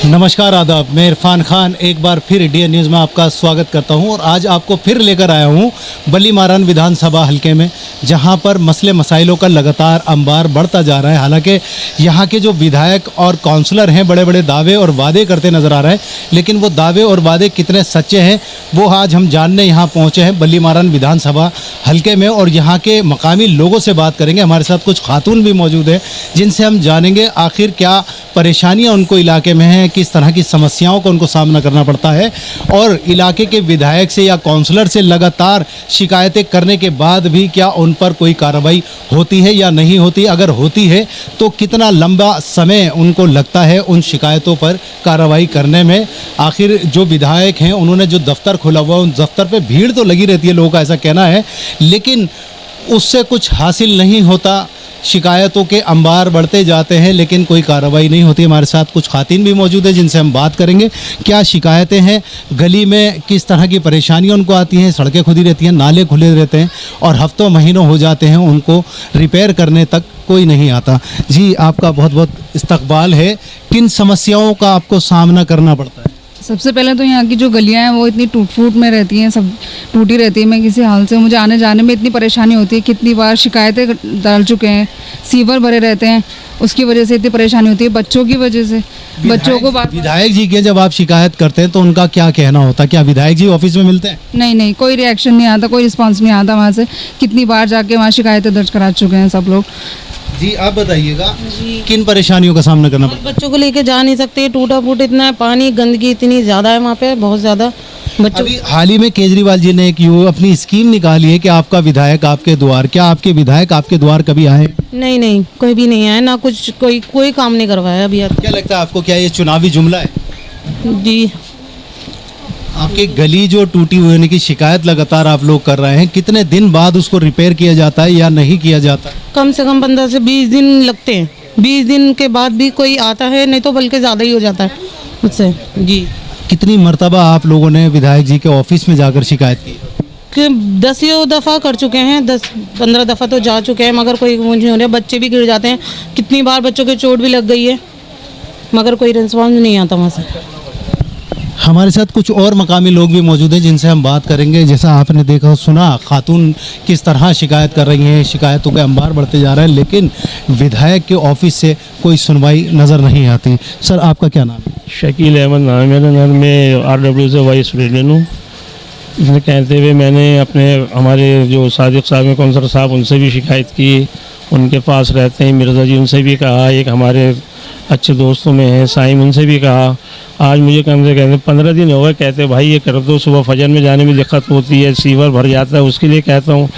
नमस्कार आदाब, मैं इरफान खान एक बार फिर इंडियन न्यूज़ में आपका स्वागत करता हूं और आज आपको फिर लेकर आया हूं बल्ली मारान विधानसभा हलके में, जहां पर मसले मसाइलों का लगातार अंबार बढ़ता जा रहा है। हालांकि यहां के जो विधायक और काउंसलर हैं बड़े बड़े दावे और वादे करते नज़र आ रहे हैं, लेकिन वो दावे और वादे कितने सच्चे हैं वो आज हम जानने यहाँ पहुँचे हैं बल्ली मारान विधानसभा हलके में और यहाँ के मकामी लोगों से बात करेंगे। हमारे साथ कुछ खातून भी मौजूद हैं जिनसे हम जानेंगे आखिर क्या परेशानियाँ उनको इलाके में हैं, किस तरह की समस्याओं का उनको सामना करना पड़ता है और इलाके के विधायक से या काउंसलर से लगातार शिकायतें करने के बाद भी क्या उन पर कोई कार्रवाई होती है या नहीं होती। अगर होती है तो कितना लंबा समय उनको लगता है उन शिकायतों पर कार्रवाई करने में। आखिर जो विधायक हैं उन्होंने जो दफ्तर खोला हुआ उन दफ्तर पर भीड़ तो लगी रहती है, लोगों का ऐसा कहना है, लेकिन उससे कुछ हासिल नहीं होता। शिकायतों के अंबार बढ़ते जाते हैं लेकिन कोई कार्रवाई नहीं होती। हमारे साथ कुछ खातिन भी मौजूद है जिनसे हम बात करेंगे क्या शिकायतें हैं, गली में किस तरह की परेशानियां उनको आती हैं। सड़कें खुदी रहती हैं, नाले खुले रहते हैं और हफ्तों महीनों हो जाते हैं उनको रिपेयर करने तक कोई नहीं आता। जी, आपका बहुत बहुत इस्तकबाल है। किन समस्याओं का आपको सामना करना पड़ता है? सबसे पहले तो यहाँ की जो गलियाँ हैं वो इतनी टूट फूट में रहती हैं, सब टूटी रहती है। मैं किसी हाल से मुझे आने जाने में इतनी परेशानी होती है, कितनी बार शिकायतें डाल चुके हैं। सीवर भरे रहते हैं, उसकी वजह से इतनी परेशानी होती है, बच्चों की वजह से। बच्चों को विधायक जी के जब आप शिकायत करते हैं तो उनका क्या कहना होता है? क्या विधायक जी ऑफिस में मिलते हैं? नहीं, कोई रिएक्शन नहीं आता, कोई रिस्पॉन्स नहीं आता वहाँ से। कितनी बार जाके वहाँ शिकायतें दर्ज करा चुके हैं सब लोग। जी, आप बताइएगा किन परेशानियों का सामना करना पड़ता है? बच्चों को लेके जा नहीं सकते, टूटा फूट इतना है, पानी गंदगी इतनी ज़्यादा है वहाँ पे, बहुत ज़्यादा। बच्चों अभी हाल ही में केजरीवाल जी ने एक अपनी स्कीम निकाली है कि आपका विधायक आपके द्वार। क्या आपके विधायक आपके द्वार कभी आए? नहीं, कोई भी नहीं आया, ना कुछ कोई काम नहीं करवाया अभी तक। क्या लगता है आपको, क्या ये चुनावी जुमला है? जी, आपकी गली जो टूटी हुई होने की शिकायत लगातार आप लोग कर रहे हैं, कितने दिन बाद उसको रिपेयर किया जाता है या नहीं किया जाता है? कम से कम 15 से 20 दिन लगते हैं। 20 दिन के बाद भी कोई आता है, नहीं तो बल्कि ज़्यादा ही हो जाता है उससे। जी, कितनी मर्तबा आप लोगों ने विधायक जी के ऑफिस में जाकर शिकायत की? कि 10 दफ़ा कर चुके हैं, 10-15 दफ़ा तो जा चुके हैं, मगर कोई वो नहीं हो रहा। बच्चे भी गिर जाते हैं, कितनी बार बच्चों के चोट भी लग गई है, मगर कोई रिस्पॉन्स नहीं आता वहाँ से। हमारे साथ कुछ और मकामी लोग भी मौजूद हैं जिनसे हम बात करेंगे। जैसा आपने देखा सुना, खातून किस तरह शिकायत कर रही हैं, शिकायतों के अंबार बढ़ते जा रहे हैं लेकिन विधायक के ऑफिस से कोई सुनवाई नज़र नहीं आती। सर, आपका क्या नाम है? शकील अहमद नाम है मेरा नाम। मैं RW से वाइस प्रेसिडेंट हूँ। इसमें कहते हुए मैंने हमारे जो सादिक साहब हैं काउंसलर साहब, उनसे भी शिकायत की। उनके पास रहते हैं मिर्ज़ा जी, उनसे भी कहा। एक हमारे अच्छे दोस्तों में हैं साइम, उनसे भी कहा। आज मुझे कम से कम 15 दिन हो गए। कहते भाई ये कर दो, सुबह फजर में जाने में दिक्कत होती है, सीवर भर जाता है, उसके लिए कहता हूँ।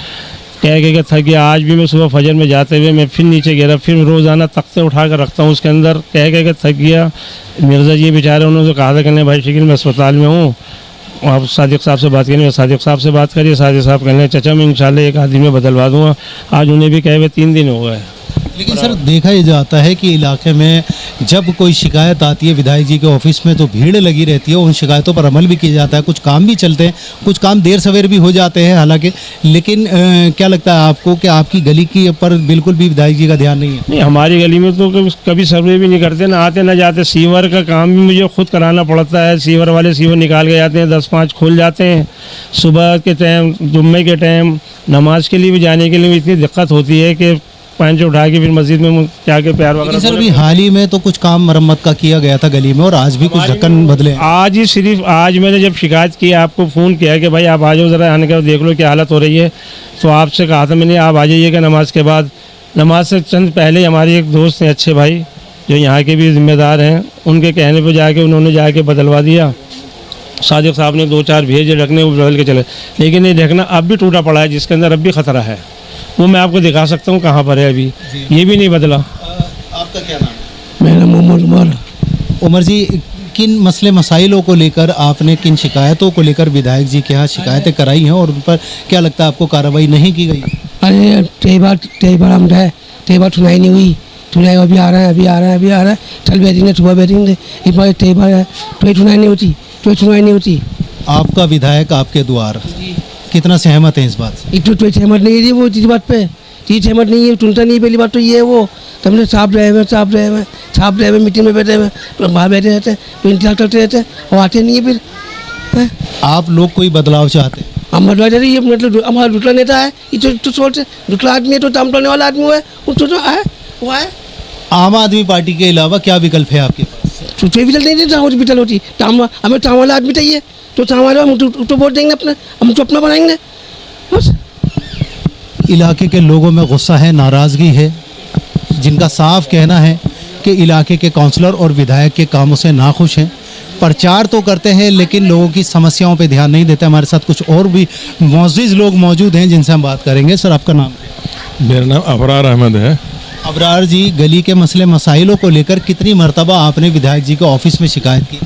कह थक गया। आज भी मैं सुबह फजर में जाते हुए मैं फिर नीचे गिरा, फिर रोज़ाना तख्ते उठा कर रखता हूँ उसके अंदर। कह थक गया। मिर्ज़ा जी बेचारे, उन्होंने कहा था कि भाई शकील मैं अस्पताल में हूँ, आप सादिक साहब से बात करिए। सादिक साहब से बात करिए। सादिक साहब कहने चाचा मैं इंशाल्लाह एक आदमी में बदलवा दूँगा। आज उन्हें भी कहे हुए 3 दिन हो गए। लेकिन सर, देखा ही जाता है कि इलाके में जब कोई शिकायत आती है विधायक जी के ऑफिस में तो भीड़ लगी रहती है, उन शिकायतों पर अमल भी किया जाता है, कुछ काम भी चलते हैं, कुछ काम देर सवेर भी हो जाते हैं हालांकि। लेकिन क्या लगता है आपको कि आपकी गली की पर बिल्कुल भी विधायक जी का ध्यान नहीं है? नहीं, हमारी गली में तो कभी सर्वे भी नहीं करते, ना आते ना जाते। सीवर का काम भी मुझे खुद कराना पड़ता है। सीवर वाले सीवर निकाल के जाते हैं, 10-5 खुल जाते हैं। सुबह के टाइम, जुम्मे के टाइम, नमाज के लिए भी जाने के लिए भी इतनी दिक्कत होती है कि पानी उठा के फिर मस्जिद में जाके प्यार वगैरह। सर, अभी हाल ही में तो कुछ काम मरम्मत का किया गया था गली में और आज भी कुछ ढक्कन बदले। आज ही सिर्फ आज मैंने जब शिकायत की, आपको फ़ोन किया कि भाई आप आ जाओ ज़रा, आने के देख लो क्या हालत हो रही है। तो आपसे कहा था मैंने आप आ जाइएगा नमाज के बाद। नमाज से चंद पहले हमारे एक दोस्त हैं अच्छे भाई जो यहाँ के भी जिम्मेदार हैं, उनके कहने पर जाके उन्होंने जाके बदलवा दिया। सादिक साहब ने 2-4 भेजे रखने, वो बदल के चले। लेकिन ये ढकना अब भी टूटा पड़ा है जिसके अंदर अब भी ख़तरा है। वो मैं आपको दिखा सकता हूँ कहाँ पर है अभी, ये भी नहीं बदला। आपका क्या नाम है? मेरा मोहम्मद उमर। उमर जी, किन मसले मसाइलों को लेकर आपने, किन शिकायतों को लेकर विधायक जी के यहाँ शिकायतें कराई हैं और उन पर क्या लगता है आपको कार्रवाई नहीं की गई? अरे कई बार हम गए, कई बार सुनाई नहीं हुई। सुनाई अभी आ रहा है, कल बैठेंगे, सुबह बैठेंगे, इस बार कई बार कोई सुनाई नहीं होती। आपका विधायक आपके द्वार, कितना सहमत है इस बात से? तो सहमत नहीं है जी वो इस बात पे। तीस हेमत नहीं है, सुनता नहीं। पहली बात तो ये है वो तो हमने छाप रहे हैं मीटिंग में बैठे हुए तो बाहर बैठे रहते हैं, तो इंतजार करते रहते हैं और आते नहीं है फिर हैं? आप लोग कोई बदलाव चाहते हैं? हम बदला रही है, मतलब हमारा दूसरा नेता है, ये तो सोच दूसरा आदमी है, तो काम करने वाला आदमी है, उसको तो आए वो आए। आम आदमी पार्टी के अलावा क्या विकल्प है आपके पास? तो विकल्प नहीं देता, हॉस्पिटल होती हमें टाँव वाला आदमी चाहिए, तो टाँव वाला हम तो वोट देंगे अपना, हम तो अपना बनाएंगे बस। इलाके के लोगों में गुस्सा है, नाराज़गी है, जिनका साफ कहना है कि इलाके के काउंसलर और विधायक के कामों से नाखुश हैं। प्रचार तो करते हैं लेकिन लोगों की समस्याओं पे ध्यान नहीं देते। हमारे साथ कुछ और भी मुअज़्ज़िज़ लोग मौजूद हैं जिनसे हम बात करेंगे। सर, आपका नाम? मेरा नाम अबरार अहमद है। अबरार जी, गली के मसले मसाइलों को लेकर कितनी मरतबा आपने विधायक जी के ऑफिस में शिकायत की?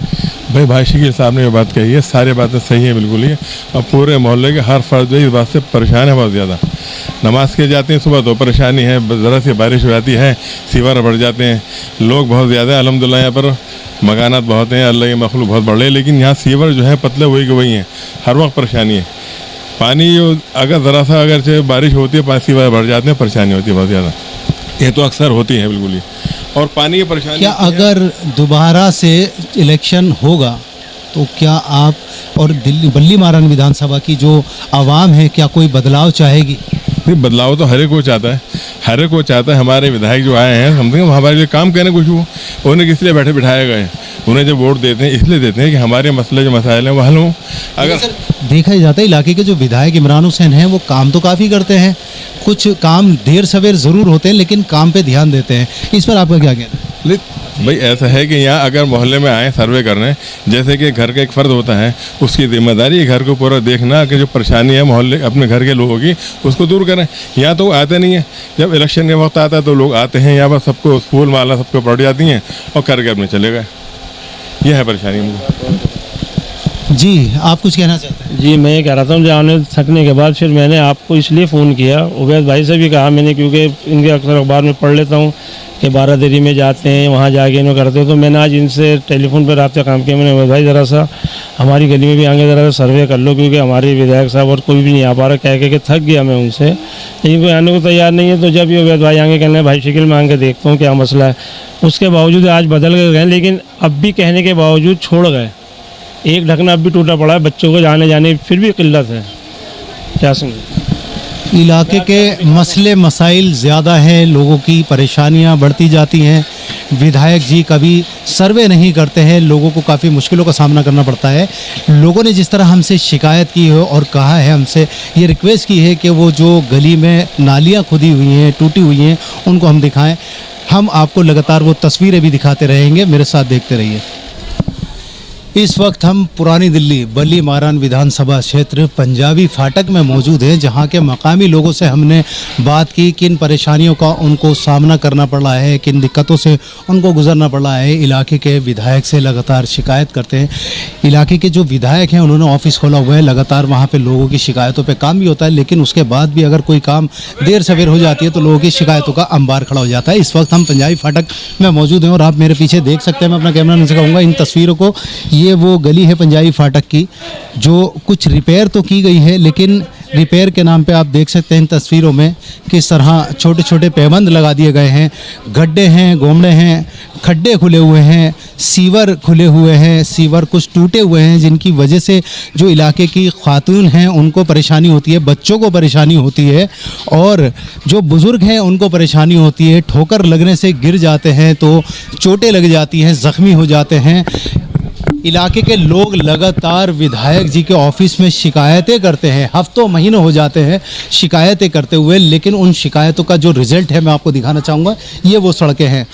भाई शकील साहब ने ये बात कही है, सारी बातें सही हैं बिल्कुल ही। और पूरे मोहल्ले के हर फर्द इस बात से परेशान है बहुत ज़्यादा। नमाज के जाते हैं सुबह तो परेशानी है, ज़रा सी बारिश हो जाती है सीवर बढ़ जाते हैं, लोग बहुत ज़्यादा है। अल्हम्दुलिल्लाह यहाँ पर मकानात बहुत हैं, अल्लाह के मखलूक बहुत बड़े हैं, लेकिन यहाँ सीवर जो है पतले वही के वही हैं, हर वक्त परेशानी है। पानी अगर ज़रा सा अगर बारिश होती है सीवर भर जाते हैं, परेशानी होती है बहुत ज़्यादा। ये तो अक्सर होती है बिल्कुल ही। और पानी की परेशानी क्या अगर दोबारा से इलेक्शन होगा तो क्या आप और दिल्ली बल्ली मारन विधानसभा की जो आवाम है क्या कोई बदलाव चाहेगी? नहीं, बदलाव तो हर एक को चाहता है, हर एक को चाहता है। हमारे विधायक जो आए हैं समझेंगे हमारे लिए काम करने कुछ वो उन्हें किस लिए बैठे बिठाए गए, उन्हें जब वोट देते हैं इसलिए देते हैं कि हमारे मसले जो मसाइल हैं वो हल हों। अगर देखा जाता है इलाके के जो विधायक इमरान हुसैन हैं वो काम तो काफ़ी करते हैं, कुछ काम देर सवेर ज़रूर होते हैं लेकिन काम पे ध्यान देते हैं। इस पर आपका क्या कहना है? भाई ऐसा है कि यहाँ अगर मोहल्ले में आए सर्वे करने, जैसे कि घर का एक फ़र्द होता है, उसकी जिम्मेदारी है घर को पूरा देखना कि जो परेशानी है मोहल्ले अपने घर के लोगों की उसको दूर करें। यहाँ तो आते नहीं है, जब इलेक्शन के वक्त आता है तो लोग आते हैं, यहाँ पर सबको फूल माला सबको पड़ जाती हैं और करके अपने चले गए। यह है परेशानी हमको। जी, आप कुछ कहना चाहते हैं? जी, मैं ये कह रहा था जाने थकने के बाद फिर मैंने आपको इसलिए फ़ोन किया, उबैद भाई से भी कहा मैंने, क्योंकि इनके अक्सर अखबार में पढ़ लेता हूँ कि बारादरी में जाते हैं, वहाँ जाके इन्हों करते हो, तो मैंने आज इनसे टेलीफोन पर रब्ता काम किया। मैंने भाई ज़रा सा हमारी गली में भी आगे ज़रा सा सर्वे कर लो, क्योंकि हमारे विधायक साहब और कोई भी नहीं आ पा रहा, कह के थक गया मैं उनसे, लेकिन कोई आने को तैयार नहीं है। तो जब ये उबैद भाई आगे कहने भाई शकील में आगे देखता हूँ क्या मसला है, उसके बावजूद आज बदल गए, लेकिन अब भी कहने के बावजूद छोड़ गए। एक ढकना अब भी टूटा पड़ा है, बच्चों को जाने फिर भी किल्लत है, क्या समझे? इलाके के मसले मसाइल ज़्यादा हैं, लोगों की परेशानियां बढ़ती जाती हैं। विधायक जी कभी सर्वे नहीं करते हैं, लोगों को काफ़ी मुश्किलों का सामना करना पड़ता है। लोगों ने जिस तरह हमसे शिकायत की है और कहा है, हमसे ये रिक्वेस्ट की है कि वो जो गली में नालियां खुदी हुई हैं, टूटी हुई हैं, उनको हम दिखाएं। हम आपको लगातार वो तस्वीरें भी दिखाते रहेंगे, मेरे साथ देखते रहिए। इस वक्त हम पुरानी दिल्ली बल्ली मारान विधानसभा क्षेत्र पंजाबी फाटक में मौजूद हैं, जहां के मकामी लोगों से हमने बात की, किन परेशानियों का उनको सामना करना पड़ रहा है, किन दिक्कतों से उनको गुजरना पड़ रहा है। इलाके के विधायक से लगातार शिकायत करते हैं। इलाके के जो विधायक हैं उन्होंने ऑफिस खोला हुआ है, लगातार वहाँ पर लोगों की शिकायतों पर काम भी होता है, लेकिन उसके बाद भी अगर कोई काम देर सवेर हो जाती है तो लोगों की शिकायतों का अंबार खड़ा हो जाता है। इस वक्त हम पंजाबी फाटक में मौजूद हैं और आप मेरे पीछे देख सकते हैं, मैं अपना कैमरा नहीं कहूँगा इन तस्वीरों को। ये वो गली है पंजाबी फाटक की जो कुछ रिपेयर तो की गई है, लेकिन रिपेयर के नाम पे आप देख सकते हैं इन तस्वीरों में किस तरह छोटे छोटे पैबंद लगा दिए गए हैं। गड्ढे हैं, गोमड़े हैं, खड्डे खुले हुए हैं, सीवर खुले हुए हैं, सीवर कुछ टूटे हुए हैं, जिनकी वजह से जो इलाके की खातून हैं उनको परेशानी होती है, बच्चों को परेशानी होती है और जो बुज़ुर्ग हैं उनको परेशानी होती है। ठोकर लगने से गिर जाते हैं तो चोटें लग जाती हैं, ज़ख्मी हो जाते हैं। इलाके के लोग लगातार विधायक जी के ऑफिस में शिकायतें करते हैं, हफ्तों महीनों हो जाते हैं शिकायतें करते हुए, लेकिन उन शिकायतों का जो रिज़ल्ट है मैं आपको दिखाना चाहूँगा। ये वो सड़कें हैं,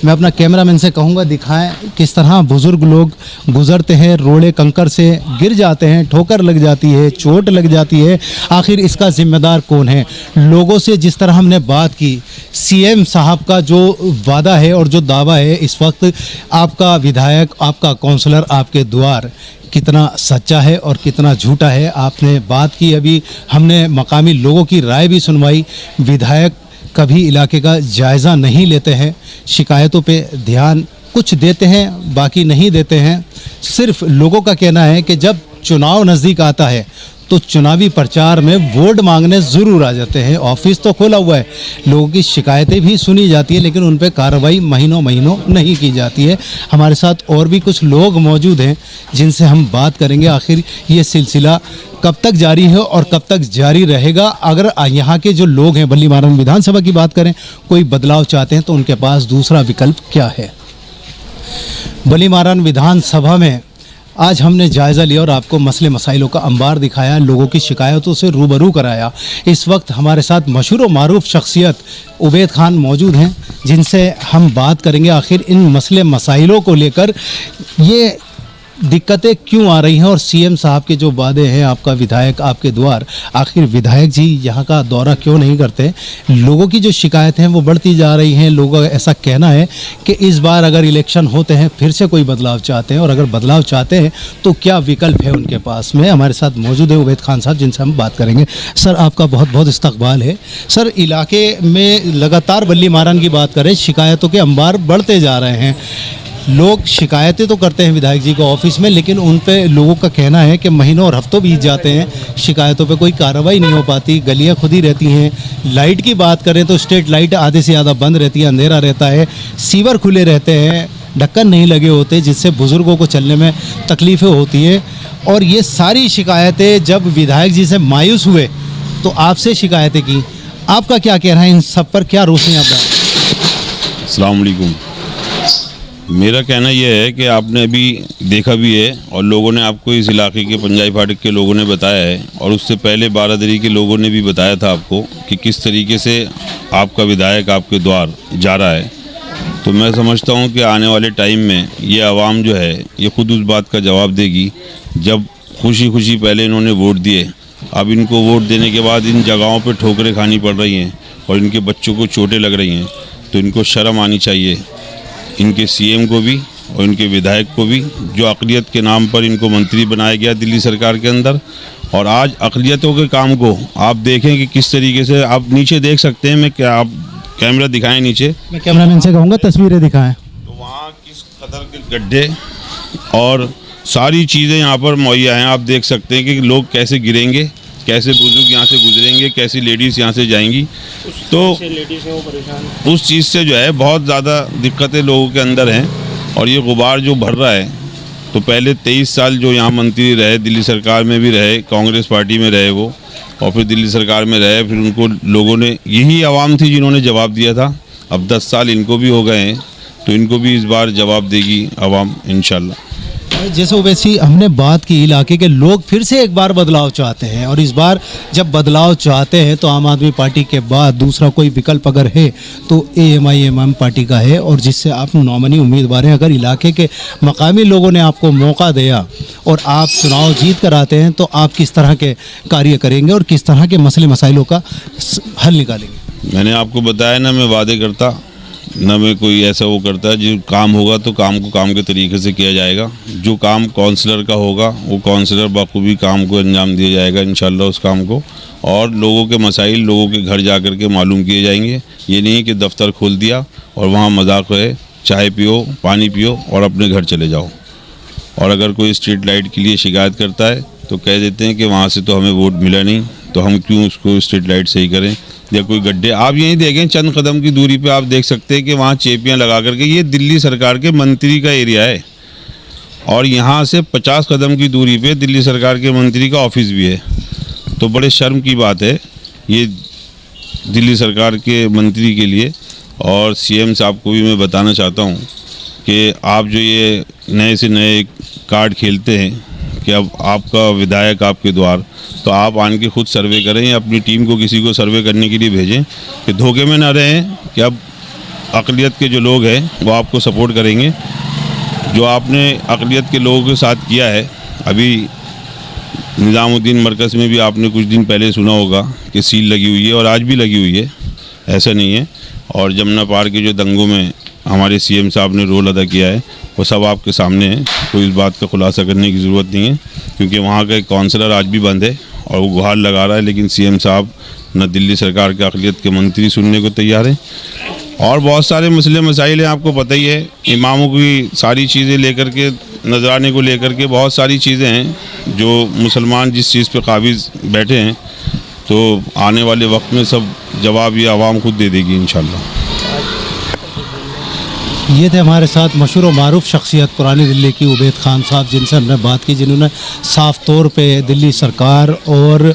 मैं अपना कैमरामैन से कहूँगा दिखाएं किस तरह बुज़ुर्ग लोग गुज़रते हैं, रोड़े कंकर से गिर जाते हैं, ठोकर लग जाती है, चोट लग जाती है। आखिर इसका ज़िम्मेदार कौन है? लोगों से जिस तरह हमने बात की, सीएम साहब का जो वादा है और जो दावा है, इस वक्त आपका विधायक, आपका काउंसलर आपके द्वार कितना सच्चा है और कितना झूठा है आपने बात की। अभी हमने मकामी लोगों की राय भी सुनवाई। विधायक कभी इलाके का जायज़ा नहीं लेते हैं, शिकायतों पे ध्यान कुछ देते हैं बाकी नहीं देते हैं। सिर्फ लोगों का कहना है कि जब चुनाव नज़दीक आता है तो चुनावी प्रचार में वोट मांगने ज़रूर आ जाते हैं। ऑफिस तो खोला हुआ है, लोगों की शिकायतें भी सुनी जाती है, लेकिन उन पर कार्रवाई महीनों महीनों नहीं की जाती है। हमारे साथ और भी कुछ लोग मौजूद हैं जिनसे हम बात करेंगे आखिर ये सिलसिला कब तक जारी है और कब तक जारी रहेगा। अगर यहाँ के जो लोग हैं बल्ली मारन विधानसभा की बात करें, कोई बदलाव चाहते हैं तो उनके पास दूसरा विकल्प क्या है। बल्ली मारन विधानसभा में आज हमने जायज़ा लिया और आपको मसले मसाइलों का अंबार दिखाया, लोगों की शिकायतों से रूबरू कराया। इस वक्त हमारे साथ मशहूर व मारूफ शख्सियत उबैद खान मौजूद हैं जिनसे हम बात करेंगे आखिर इन मसले मसाइलों को लेकर ये दिक्कतें क्यों आ रही हैं और सीएम साहब के जो वादे हैं, आपका विधायक आपके द्वार, आखिर विधायक जी यहाँ का दौरा क्यों नहीं करते। लोगों की जो शिकायतें हैं वो बढ़ती जा रही हैं। लोगों का ऐसा कहना है कि इस बार अगर इलेक्शन होते हैं फिर से कोई बदलाव चाहते हैं, और अगर बदलाव चाहते हैं तो क्या विकल्प है उनके पास में। हमारे साथ मौजूद है उबैद खान साहब जिनसे हम बात करेंगे। सर, आपका बहुत बहुत इस्तकबाल है। सर, इलाके में लगातार बल्ली मारन की बात करें, शिकायतों के अंबार बढ़ते जा रहे हैं। लोग शिकायतें तो करते हैं विधायक जी को ऑफिस में, लेकिन उन पे लोगों का कहना है कि महीनों और हफ्तों बीत जाते हैं, शिकायतों पे कोई कार्रवाई नहीं हो पाती, गलियां खुद ही रहती हैं। लाइट की बात करें तो स्ट्रीट लाइट आधे से ज़्यादा बंद रहती है, अंधेरा रहता है, सीवर खुले रहते हैं, ढक्कन नहीं लगे होते जिससे बुज़ुर्गों को चलने में तकलीफ़ें होती है। और ये सारी शिकायतें जब विधायक जी से मायूस हुए तो आपसे शिकायतें की। आपका क्या कहना है इन सब पर, क्या रोशनी आप डालें? अस्सलाम वालेकुम। मेरा कहना यह है कि आपने अभी देखा भी है और लोगों ने आपको इस इलाके के पंजाबी फाटक के लोगों ने बताया है, और उससे पहले बारादरी के लोगों ने भी बताया था आपको कि किस तरीके से आपका विधायक आपके द्वार जा रहा है। तो मैं समझता हूं कि आने वाले टाइम में ये आवाम जो है ये खुद उस बात का जवाब देगी। जब खुशी खुशी पहले इन्होंने वोट दिए, अब इनको वोट देने के बाद इन जगहों पर ठोकरें खानी पड़ रही हैं और इनके बच्चों को चोटें लग रही हैं, तो इनको शर्म आनी चाहिए, इनके सीएम को भी और इनके विधायक को भी, जो अक़लियत के नाम पर इनको मंत्री बनाया गया दिल्ली सरकार के अंदर। और आज अक़लियतों के काम को आप देखें कि किस तरीके से, आप नीचे देख सकते हैं, मैं क्या आप कैमरा दिखाएं नीचे, मैं कैमरामैन से कहूँगा तस्वीरें दिखाएं। तो वहाँ किस कदर के गड्ढे और सारी चीज़ें यहाँ पर मुहैया हैं। आप देख सकते हैं कि लोग कैसे गिरेंगे, कैसे बुजुर्ग यहाँ से गुजरेंगे, कैसी लेडीज़ यहाँ से जाएंगी। तो उस चीज़ से जो है बहुत ज़्यादा दिक्कतें लोगों के अंदर हैं। और ये गुबार जो भर रहा है, तो पहले 23 साल जो यहाँ मंत्री रहे, दिल्ली सरकार में भी रहे, कांग्रेस पार्टी में रहे वो, और फिर दिल्ली सरकार में रहे, फिर उनको लोगों ने, यही आवाम थी जिन्होंने जवाब दिया था। अब 10 साल इनको भी हो गए हैं, तो इनको भी इस बार जवाब देगी आवाम इंशाल्लाह। जैसे ओवैसी हमने बात की, इलाके के लोग फिर से एक बार बदलाव चाहते हैं, और इस बार जब बदलाव चाहते हैं तो आम आदमी पार्टी के बाद दूसरा कोई विकल्प अगर है तो AMIM पार्टी का है, और जिससे आप नॉमिनी उम्मीदवार हैं। अगर इलाके के मकामी लोगों ने आपको मौका दिया और आप चुनाव जीत कर आते हैं तो आप किस तरह के कार्य करेंगे और किस तरह के मसले मसाइलों का हल निकालेंगे? मैंने आपको बताया ना, मैं वादे करता ना, मैं कोई ऐसा वो करता है। जो काम होगा तो काम को काम के तरीके से किया जाएगा। जो काम काउंसलर का होगा वो काउंसलर बखूबी काम को अंजाम दिया जाएगा इंशाल्लाह उस काम को। और लोगों के मसाइल लोगों के घर जा कर के मालूम किए जाएंगे। ये नहीं कि दफ्तर खोल दिया और वहाँ मजाक है, चाय पियो, पानी पियो और अपने घर चले जाओ। और अगर कोई स्ट्रीट लाइट के लिए शिकायत करता है तो कह देते हैं कि वहाँ से तो हमें वोट मिला नहीं, तो हम क्यों उसको स्ट्रीट लाइट सही करें। या कोई गड्ढे आप यहीं देखें, चंद कदम की दूरी पे आप देख सकते हैं कि वहाँ चेपियाँ लगा करके, ये दिल्ली सरकार के मंत्री का एरिया है, और यहाँ से 50 कदम की दूरी पे दिल्ली सरकार के मंत्री का ऑफिस भी है। तो बड़े शर्म की बात है ये दिल्ली सरकार के मंत्री के लिए। और सीएम साहब को भी मैं बताना चाहता हूँ कि आप जो ये नए से नए कार्ड खेलते हैं कि अब आपका विधायक आपके द्वार, तो आप आन के खुद सर्वे करें या अपनी टीम को किसी को सर्वे करने के लिए भेजें, कि धोखे में ना रहें कि अब अक़लियत के जो लोग हैं वो आपको सपोर्ट करेंगे। जो आपने अक़लियत के लोगों के साथ किया है, अभी निज़ामुद्दीन मरकज़ में भी आपने कुछ दिन पहले सुना होगा कि सील लगी हुई है, और आज भी लगी हुई है, ऐसा नहीं है। और जमुना पार के जो दंगों में हमारे सीएम साहब ने रोल अदा किया है वो सब आपके सामने है। कोई इस बात का खुलासा करने की ज़रूरत नहीं है, क्योंकि वहाँ का एक काउंसलर आज भी बंद है और वो गुहार लगा रहा है, लेकिन सीएम साहब न दिल्ली सरकार के अक़लियत के मंत्री सुनने को तैयार हैं। और बहुत सारे मसले मसाइल हैं, आपको पता ही है। इमामों की सारी चीज़ें लेकर के नजराने को लेकर के बहुत सारी चीज़ें हैं जो मुसलमान जिस चीज़ पे काबिज बैठे हैं, तो आने वाले वक्त में सब जवाब ये आवाम खुद दे देगी इंशाल्लाह। ये थे हमारे साथ मशहूर और मारूफ शख्सियत पुरानी दिल्ली की उबैद खान साहब, जिनसे हमने बात की, जिन्होंने साफ तौर पे दिल्ली सरकार और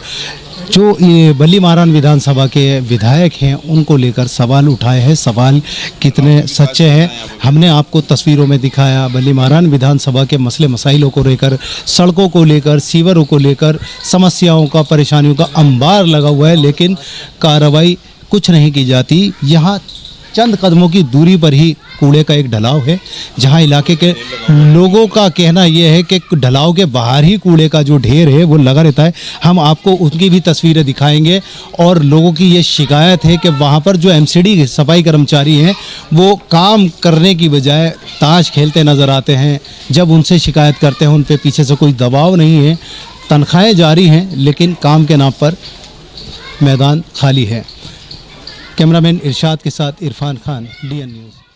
जो ये बली मारान विधानसभा के विधायक हैं उनको लेकर सवाल उठाए हैं। सवाल कितने सच्चे हैं हमने आपको तस्वीरों में दिखाया। बली मारान विधानसभा के मसले मसाइलों को लेकर, सड़कों को लेकर, सीवरों को लेकर समस्याओं का, परेशानियों का अंबार लगा हुआ है, लेकिन कार्रवाई कुछ नहीं की जाती। यहाँ चंद कदमों की दूरी पर ही कूड़े का एक ढलाव है, जहां इलाके के लोगों का कहना यह है कि ढलाव के बाहर ही कूड़े का जो ढेर है वो लगा रहता है। हम आपको उनकी भी तस्वीरें दिखाएंगे। और लोगों की ये शिकायत है कि वहां पर जो एमसीडी सफाई कर्मचारी हैं वो काम करने की बजाय ताश खेलते नज़र आते हैं। जब उनसे शिकायत करते हैं उन पे पीछे से कोई दबाव नहीं है, तनख्वाहें जारी हैं, लेकिन काम के नाम पर मैदान खाली है। कैमरामैन इरशाद के साथ इरफान खान, DN न्यूज़।